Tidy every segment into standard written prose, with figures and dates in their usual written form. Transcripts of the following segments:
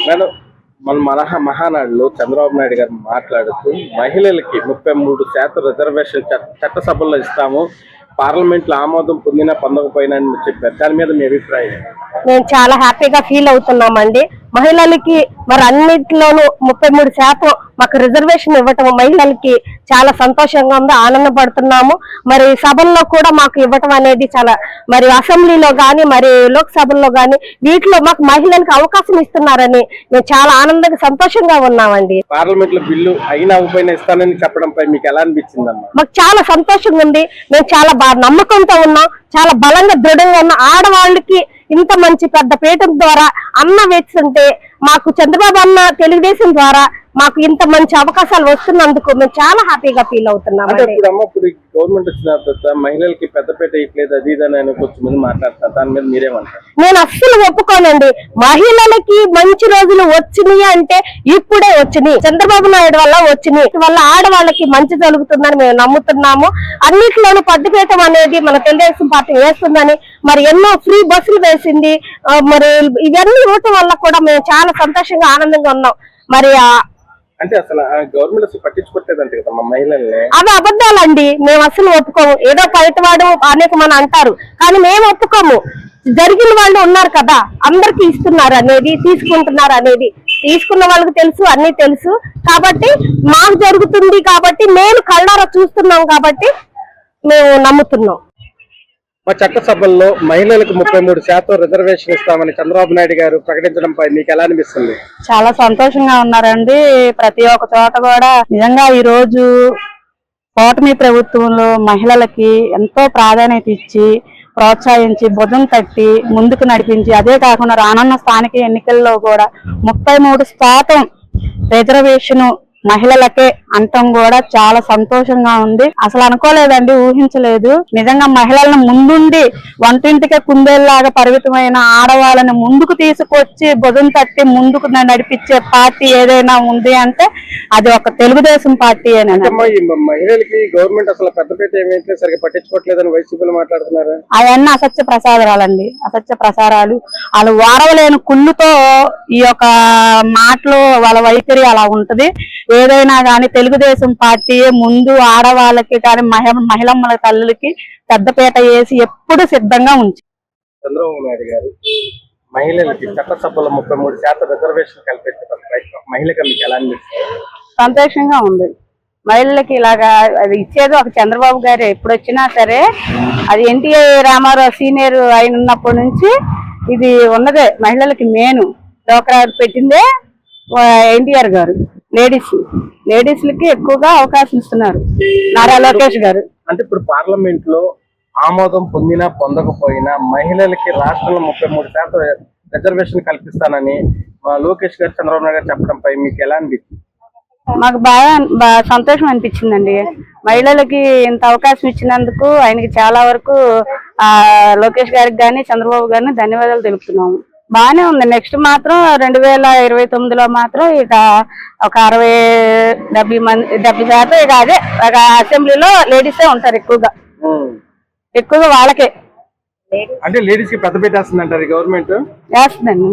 నేను మన మహానాడులో చంద్రబాబు నాయుడు గారు మాట్లాడుతూ మహిళలకి 33% రిజర్వేషన్ చట్టసభల్లో ఇస్తాము, పార్లమెంట్ లో ఆమోదం పొందినా పొందకపోయినా అని చెప్పారు. దాని మీద మీ అభిప్రాయం? మేము చాలా హ్యాపీగా ఫీల్ అవుతున్నామండి. మహిళలకి మరి అన్నింటిలోనూ 33% మాకు రిజర్వేషన్ ఇవ్వటం మహిళలకి చాలా సంతోషంగా ఉంది, ఆనందపడుతున్నాము. మరి సభల్లో కూడా మాకు ఇవ్వటం అనేది చాలా, మరి అసెంబ్లీలో గాని మరి లోక్సభల్లో గాని వీటిలో మాకు మహిళలకు అవకాశం ఇస్తున్నారని మేము చాలా ఆనందంగా సంతోషంగా ఉన్నామండి. పార్లమెంట్ లో బిల్లు అయినా అవ్వకపోయినా ఇస్తానని చెప్పడంపై మీకు ఎలా అనిపించిందమ్మా? మాకు చాలా సంతోషంగా ఉంది. మేము చాలా బాగా నమ్మకంతో ఉన్నాం, చాలా బలంగా దృఢంగా ఉన్న ఆడవాళ్ళకి ఇంత మంచి పెద్ద పీఠం ద్వారా అన్న వేస్తుంటే మాకు చంద్రబాబు అన్న తెలుగుదేశం ద్వారా మాకు ఇంత మంచి అవకాశాలు వస్తున్నందుకు మేము చాలా హ్యాపీగా ఫీల్ అవుతున్నాం. ఇప్పుడు గవర్నమెంట్ వచ్చిన తర్వాత మహిళలకి పెద్దపేట ఇట్లేదు అది ఇది అని కొంచెం మంది మాట్లాడుతున్నారు. దాని మీద మీరేమంటారు? నేను అస్సలు ఒప్పుకోనండి. మహిళలకి మంచి రోజులు వచ్చినాయి అంటే ఇప్పుడే వచ్చినాయి, చంద్రబాబు నాయుడు వల్ల వచ్చినాయి. వల్ల ఆడవాళ్ళకి మంచి జరుగుతుందని మేము నమ్ముతున్నాము. అన్నిట్లోనూ పెద్దపీఠం అనేది మన తెలుగుదేశం పార్టీ వేస్తుందని, మరి ఎన్నో ఫ్రీ బస్సులు వేసింది. మరి ఇవన్నీ ఇవ్వటం వల్ల కూడా మేము చాలా సంతోషంగా ఆనందంగా ఉన్నాం. మరి అంటే అసలు గవర్నమెంట్ అసలు పట్టించుకోవట్లేదంటే కదా మా మహిళల్ని. అవి అబద్ధాలండి, మేము అసలు ఒప్పుకోము. ఏదో బయటవాడు అనేక మనం అంటారు, కానీ మేము ఒప్పుకోము. జరిగిన వాళ్ళు ఉన్నారు కదా, అందరికి ఇస్తున్నారు అనేది, తీసుకుంటున్నారు అనేది తీసుకున్న వాళ్ళకి తెలుసు, అన్ని తెలుసు. కాబట్టి మాకు జరుగుతుంది కాబట్టి మేము కళ్ళారా చూస్తున్నాం కాబట్టి మేము నమ్ముతున్నాం. మా చట్టసభల్లో మహిళలకు 33% రిజర్వేషన్ ఇస్తామని చంద్రబాబు నాయుడు గారు ప్రకటించడంపై మీకు ఎలా అనిపిస్తుంది? చాలా సంతోషంగా ఉన్నారండి. ప్రతి ఒక్క చోట కూడా నిజంగా ఈ రోజు కూటమి ప్రభుత్వంలో మహిళలకి ఎంతో ప్రాధాన్యత ఇచ్చి ప్రోత్సహించి భుజం తట్టి ముందుకు నడిపించి, అదే కాకుండా రానున్న స్థానిక ఎన్నికల్లో కూడా 33% రిజర్వేషన్ మహిళలకే అంటం కూడా చాలా సంతోషంగా ఉంది. అసలు అనుకోలేదండి, ఊహించలేదు. నిజంగా మహిళలను ముందుండి వంటింటికే కుందేళ్లాగా పరిమితమైన ఆడవాళ్ళని ముందుకు తీసుకొచ్చి భుజం తట్టి ముందుకు నడిపించే పార్టీ ఏదైనా ఉంది అంటే అది ఒక తెలుగుదేశం పార్టీ. మహిళలకి గవర్నమెంట్ అసలు పెద్దపేట ఏమైతే సరిగ్గా పట్టించుకోవట్లేదని వైసీపీలో మాట్లాడుతున్నారు. అవన్నీ అసత్య ప్రసారాలండి, అసత్య ప్రసారాలు. వాళ్ళు వారవలేని కుళ్ళుతో ఈ యొక్క మాటలు వాళ్ళ వైఖరి అలా ఉంటది. ఏదైనా గాని తెలుగుదేశం పార్టీ ముందు ఆడవాళ్ళకి కానీ మహిళమ్మల తల్లులకి పెద్దపేట వేసి ఎప్పుడు సిద్ధంగా ఉంచి. చంద్రబాబు నాయుడు గారు మహిళలకి చట్టసభలో 33% రిజర్వేషన్ కల్పించడం మహిళకి మీకు ఎలా అనిపిస్తుంది? సంతోషంగా ఉంది. మహిళలకి ఇలాగా అది ఇచ్చేది ఒక చంద్రబాబు గారు ఎప్పుడు వచ్చినా సరే, అది ఎన్టీ రామారావు సీనియర్ అయినప్పటి నుంచి ఇది ఉన్నదే. మహిళలకి మెయిన్ డోక్రా పెట్టిందే ఎన్టీఆర్ గారు. లేడీస్లకి ఎక్కువగా అవకాశం ఇస్తున్నారు నారా లోకేష్ గారు. అంటే ఇప్పుడు పార్లమెంట్ లో ఆమోదం పొందినా పొందకపోయినా మహిళలకి రాష్ట్రంలో 33% రిజర్వేషన్ కల్పిస్తానని లోకేష్ గారు చంద్రబాబు నాయుడు గారు చెప్పడంపై మీకు ఎలా అనిపించింది? మాకు బాగా సంతోషం అనిపించిందండి. మహిళలకి ఇంత అవకాశం ఇచ్చినందుకు ఆయనకి చాలా వరకు లోకేష్ గారికి కానీ చంద్రబాబు గారిని ధన్యవాదాలు తెలుపుతున్నాము. బాగానే ఉంది. నెక్స్ట్ మాత్రం 2029లో మాత్రం ఇక ఒక 60-70% ఇక అదే అసెంబ్లీలో లేడీసే ఉంటారు ఎక్కువగా వాళ్ళకే. అంటే లేడీస్ కి పెద్ద పెట్టేస్తుందంటారు గవర్నమెంట్? వేస్తుందండి.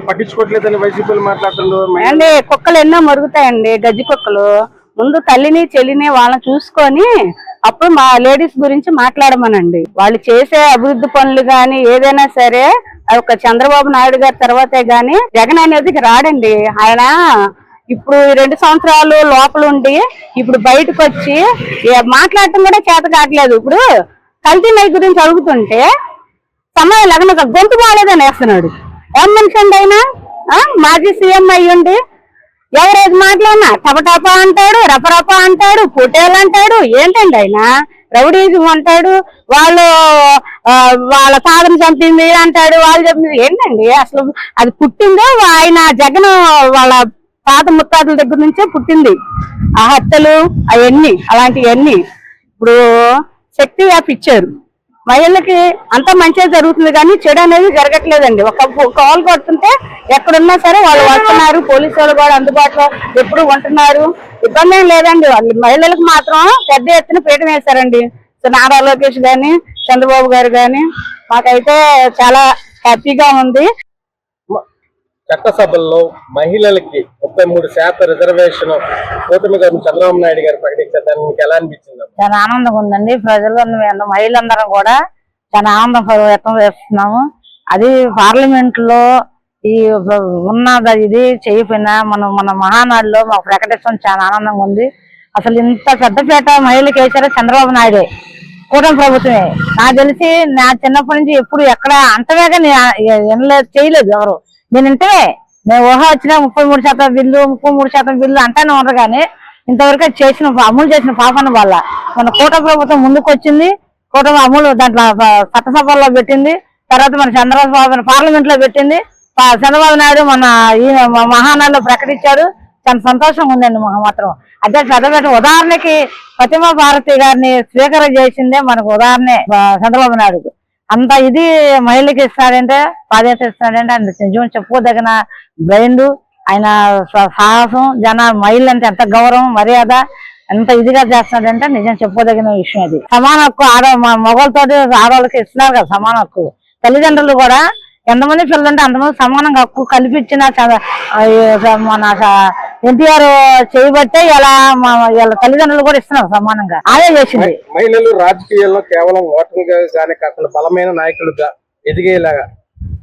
పట్టించుకోవట్లేదని వైసీపీలు మాట్లాడుతున్నారు. అండి కుక్కలు ఎన్నో మరుగుతాయండి, గజ్జి కుక్కలు. ముందు తల్లిని చెల్లిని వాళ్ళని చూసుకొని అప్పుడు మా లేడీస్ గురించి మాట్లాడమనండి. వాళ్ళు చేసే అభివృద్ధి పనులు గాని ఏదైనా సరే ఒక చంద్రబాబు నాయుడు గారి తర్వాతే గాని జగన్ అనేది రాడండి. ఆయన ఇప్పుడు 2 సంవత్సరాలు లోపలుండి ఇప్పుడు బయటకు వచ్చి మాట్లాడటం కూడా చేత కావట్లేదు. ఇప్పుడు కల్తీ నై గురించి అడుగుతుంటే సమయం లగ్న గొంతు బాగాలేదని వేస్తున్నాడు. ఏం మనిషి అండి ఆయన? మాజీ సీఎం అయ్యుండి ఎవరేది మాట్లాడినా టపటపా అంటాడు, రపరప అంటాడు, పుటేలు అంటాడు. ఏంటండి ఆయన? రౌడీజం అంటాడు, వాళ్ళ తాతను చంపింది అంటాడు, వాళ్ళు చెప్పింది. ఏంటండి అసలు? అది పుట్టిందో ఆయన జగన్ వాళ్ళ తాత ముత్తాతల దగ్గర నుంచే పుట్టింది ఆ హత్యలు అవన్నీ, అలాంటివన్నీ. ఇప్పుడు శక్తి యాప్ ఇచ్చారు, మహిళలకి అంతా మంచిగా జరుగుతుంది కానీ చెడు అనేది జరగట్లేదండి. ఒక కాల్ కొడుతుంటే ఎక్కడున్నా సరే వాళ్ళు వస్తున్నారు, పోలీసు వాళ్ళు కూడా అందుబాటులో ఎప్పుడు ఉంటున్నారు. ఇబ్బంది ఏం లేదండి. వాళ్ళు మహిళలకు మాత్రం పెద్ద ఎత్తున పీఠం వేశారండి. నారా లోకేష్ గాని చంద్రబాబు గారు గాని. మాకైతే చాలా హ్యాపీగా ఉంది. చట్టసభల్లో మహిళలకి 33% రిజర్వేషన్ కూటమి గారు చంద్రబాబు నాయుడు గారు ప్రకటించారు. దాన్ని మీకు ఎలా అనిపించింది? చాలా ఆనందంగా ఉందండి. ప్రజలు మహిళలందరం కూడా చాలా ఆనందం వ్యక్తం చేస్తున్నాము. అది పార్లమెంట్ లో ఈ ఉన్నది ఇది చేయకపోయినా మన మహానాడులో మాకు ప్రకటించడం చాలా ఆనందంగా ఉంది. అసలు ఇంత పెద్దపేట మహిళలకు వేసారో చంద్రబాబు నాయుడే, కూటమి ప్రభుత్వమే. నాకు తెలిసి నా చిన్నప్పటి నుంచి ఎప్పుడు ఎక్కడ అంతవేగా చేయలేదు ఎవరు. నేను నేను ఊహా వచ్చిన 33% బిల్లు 33% బిల్లు అంటానే ఉండరు, కానీ ఇంతవరకు అమలు చేసిన పాపన్న వాళ్ళ మన కూటమి ప్రభుత్వం ముందుకు వచ్చింది. కూటమి అమలు దాంట్లో చట్టసభల్లో పెట్టింది. తర్వాత మన చంద్రబాబు పార్లమెంట్ లో పెట్టింది. చంద్రబాబు నాయుడు మన మహానాడులో ప్రకటించారు. చాలా సంతోషంగా ఉందండి మాత్రం. అదే పెద్దపేట ఉదాహరణకి ప్రతిమా భారతి గారిని స్వీకారం చేసిందే మనకు ఉదాహరణే చంద్రబాబు నాయుడు. అంత ఇది మహిళకి ఇస్తాడంటే, బాధ్యత ఇస్తాడంటే ఆయన నిజం చెప్పుకోదగిన బ్రైండ్. ఆయన సాహసం, మహిళ అంటే ఎంత గౌరవం, మర్యాద, ఎంత ఇదిగా చేస్తున్నాడంటే నిజం చెప్పుకోదగిన విషయం. అది సమాన హక్కు మగవాళ్ళతో ఆడవాళ్ళకి ఇస్తున్నారు కదా సమాన హక్కు. తల్లిదండ్రులు కూడా ఎంతమంది పిల్లలు ఉంటే అంతమంది సమానంగా హక్కు కల్పించిన మన ఎన్టీఆర్ చేయబట్టే ఇలా తల్లిదండ్రులు కూడా ఇస్తున్నారు సమానంగా. అదే చేసింది. మహిళలు రాజకీయాల్లో కేవలం ఓటర్లుగా గానే కాకుండా బలమైన నాయకులుగా ఎదిగేలాగా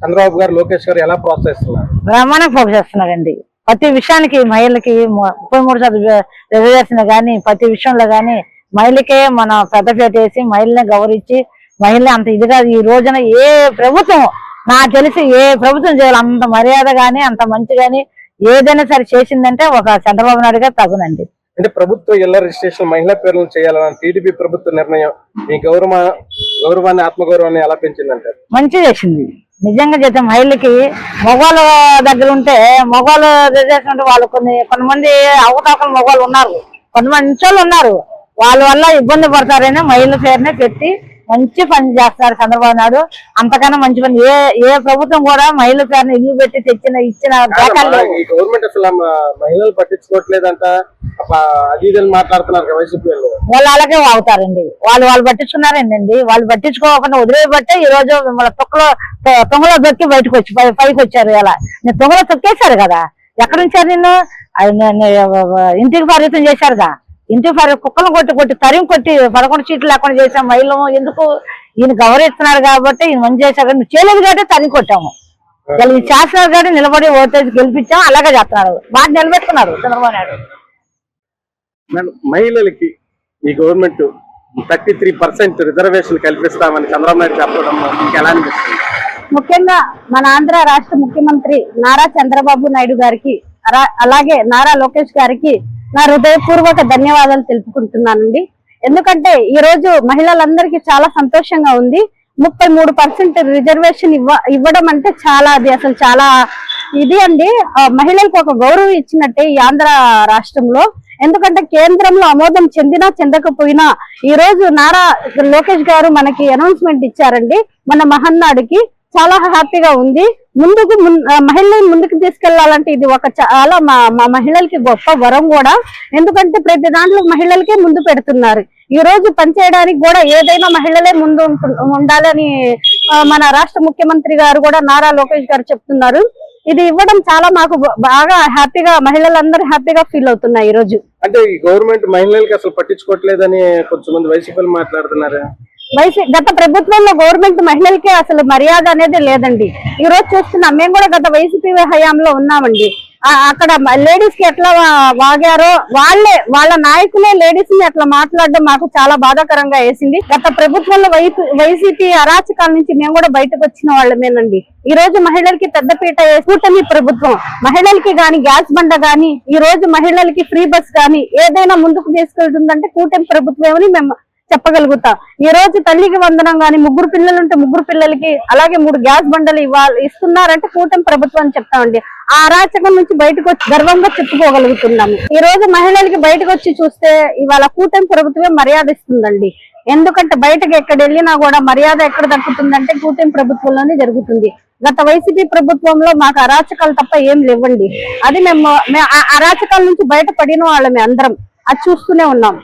చంద్రబాబు గారు, లోకేష్ గారు ఎలా ప్రోత్సహిస్తున్నారు? బ్రహ్మాండంగా ప్రోత్సహిస్తున్నారండి. ప్రతి విషయానికి మహిళలకి 33% రిజర్వేషన్ గానీ, ప్రతి విషయంలో గానీ మహిళకే మన పెద్దపేట వేసి మహిళని గౌరవించి మహిళ అంత ఇదిగా ఈ రోజున ఏ ప్రభుత్వం నాకు తెలిసి ఏ ప్రభుత్వం చేయాలి అంత మర్యాద గాని అంత మంచి గాని ఏదైనా సరే చేసిందంటే ఒక చంద్రబాబు నాయుడు గారు తగునండి. అంటే ప్రభుత్వ ఇళ్ల రిజిస్ట్రేషన్ మహిళా పేర్లను చేయాలని టీడీపీ ప్రభుత్వ నిర్ణయం మీ గౌరవాన్ని ఆత్మగౌరవాన్ని ఎలా పెంచిందంటారు? మంచి చేసింది. నిజంగా చేస్తే మహిళకి మగవాళ్ళ దగ్గర ఉంటే మగవాళ్ళు చేసినట్టు వాళ్ళు కొంతమంది అవకాశాలు మగవాళ్ళు ఉన్నారు, కొంతమంది ఇంచోళ్ళు ఉన్నారు. వాళ్ళ వల్ల ఇబ్బంది పడతారని మహిళల పేరునే పెట్టి మంచి పని చేస్తారు చంద్రబాబు నాయుడు. అంతకన్నా మంచి పని ఏ ప్రభుత్వం కూడా మహిళల పేరుని ఇల్లు పెట్టి ఇచ్చిన గవర్నమెంట్ అసలు మహిళలు పట్టించుకోవట్లేదంట, అది మాట్లాడుతున్నారు వైసీపీ వాళ్ళు. అలాగే అవుతారండి. వాళ్ళు పట్టించుకున్నారండి. వాళ్ళు పట్టించుకోకుండా వదిలేబట్టే ఈ రోజు మిమ్మల్ని తొంగలో దొక్కి బయటకు వచ్చి పైకి వచ్చారు. ఇలా నేను తొంగలో తొక్కేశారు కదా, ఎక్కడ ఉంచారు నిన్ను? ఇంటికి పరిమితం చేశారుగా. ఇంటికి కుక్కలు కొట్టి తరిమి కొట్టి 11 సీట్లు లేకుండా చేసాం మహిళలు. ఎందుకు? ఈయన గౌరవిస్తున్నారు కాబట్టి ఈయన మంచి చేశారు. నువ్వు చేయలేదు కాబట్టి తరిమి కొట్టాము. వాళ్ళు ఈ చేస్తున్నారు కాబట్టి నిలబడి ఓటేసి గెలిపించాము. అలాగే చేస్తున్నారు. బాగా నిలబెట్టుకున్నారు చంద్రబాబు నాయుడు. మహిళలకి ఈ గవర్నమెంట్ 33% రిజర్వేషన్ కల్పిస్తామని చంద్రబాబు నాయుడు చెప్పడం ఎలా అనిపిస్తుంది? ముఖ్యంగా మన ఆంధ్ర రాష్ట్ర ముఖ్యమంత్రి నారా చంద్రబాబు నాయుడు గారికి అలాగే నారా లోకేష్ గారికి నా హృదయపూర్వక ధన్యవాదాలు తెలుపుకుంటున్నానండి. ఎందుకంటే ఈ రోజు మహిళలందరికీ చాలా సంతోషంగా ఉంది. 33% రిజర్వేషన్ ఇవ్వడం అంటే అది అసలు చాలా ఇది అండి. మహిళలకు ఒక గౌరవం ఇచ్చినట్టే ఈ ఆంధ్ర రాష్ట్రంలో. ఎందుకంటే కేంద్రంలో ఆమోదం చెందినా చెందకపోయినా ఈ రోజు నారా లోకేష్ గారు మనకి అనౌన్స్మెంట్ ఇచ్చారండి. మన మహన్నాడుకి చాలా హ్యాపీగా ఉంది. మహిళల్ని ముందుకు తీసుకెళ్లాలంటే ఇది ఒక చాలా మా మహిళలకి గొప్ప వరం కూడా. ఎందుకంటే ప్రతి దాంట్లో మహిళలకే ముందు పెడుతున్నారు. ఈ రోజు పనిచేయడానికి కూడా ఏదైనా మహిళలే ముందు ఉండాలని మన రాష్ట్ర ముఖ్యమంత్రి గారు కూడా నారా లోకేష్ గారు చెప్తున్నారు. ఇది ఇవ్వడం చాలా మాకు బాగా హ్యాపీగా, మహిళలందరూ హ్యాపీగా ఫీల్ అవుతున్నారు ఈ రోజు. అంటే ఈ గవర్నమెంట్ మహిళలకి అసలు పట్టించుకోవట్లేదని కొంతమంది వైసీపీలు మాట్లాడుతున్నారు. గత ప్రభుత్వంలో గవర్నమెంట్ మహిళలకి అసలు మర్యాద అనేది లేదండి. ఈ రోజు చూస్తున్నాం, మేము కూడా గత వైసీపీ హయాంలో ఉన్నామండి. అక్కడ లేడీస్ కి ఎట్లా వాగారో వాళ్ళ నాయకులే లేడీస్ ని అట్లా మాట్లాడడం మాకు చాలా బాధాకరంగా వేసింది. గత ప్రభుత్వంలో వైసీపీ అరాచకాల నుంచి మేము కూడా బయటకు వచ్చిన వాళ్ళమేనండి. ఈ రోజు మహిళలకి పెద్దపీట కూటమి ప్రభుత్వం మహిళలకి గాని గ్యాస్ బండ గాని ఈ రోజు మహిళలకి ఫ్రీ బస్ గాని ఏదైనా ముందుకు తీసుకెళ్తుందంటే కూటమి ప్రభుత్వమని మేము చెప్పగలుగుతాం. ఈ రోజు తల్లికి వందనం గాని 3 పిల్లలుంటే 3 పిల్లలకి అలాగే 3 గ్యాస్ బండలు ఇస్తున్నారంటే కూటమి ప్రభుత్వం అని చెప్తామండి. ఆ అరాచకం నుంచి బయటకు వచ్చి గర్వంగా చెప్పుకోగలుగుతున్నాము. ఈ రోజు మహిళలకి బయటకు వచ్చి చూస్తే ఇవాళ కూటమి ప్రభుత్వమే మర్యాద ఇస్తుందండి. ఎందుకంటే బయటకు ఎక్కడ వెళ్ళినా కూడా మర్యాద ఎక్కడ దక్కుతుందంటే కూటమి ప్రభుత్వంలోనే జరుగుతుంది. గత వైసీపీ ప్రభుత్వంలో మాకు అరాచకాలు తప్ప ఏం లేవండి. అది మేము అరాచకాల నుంచి బయటపడిన వాళ్ళమే అందరం అది చూస్తూనే ఉన్నాం.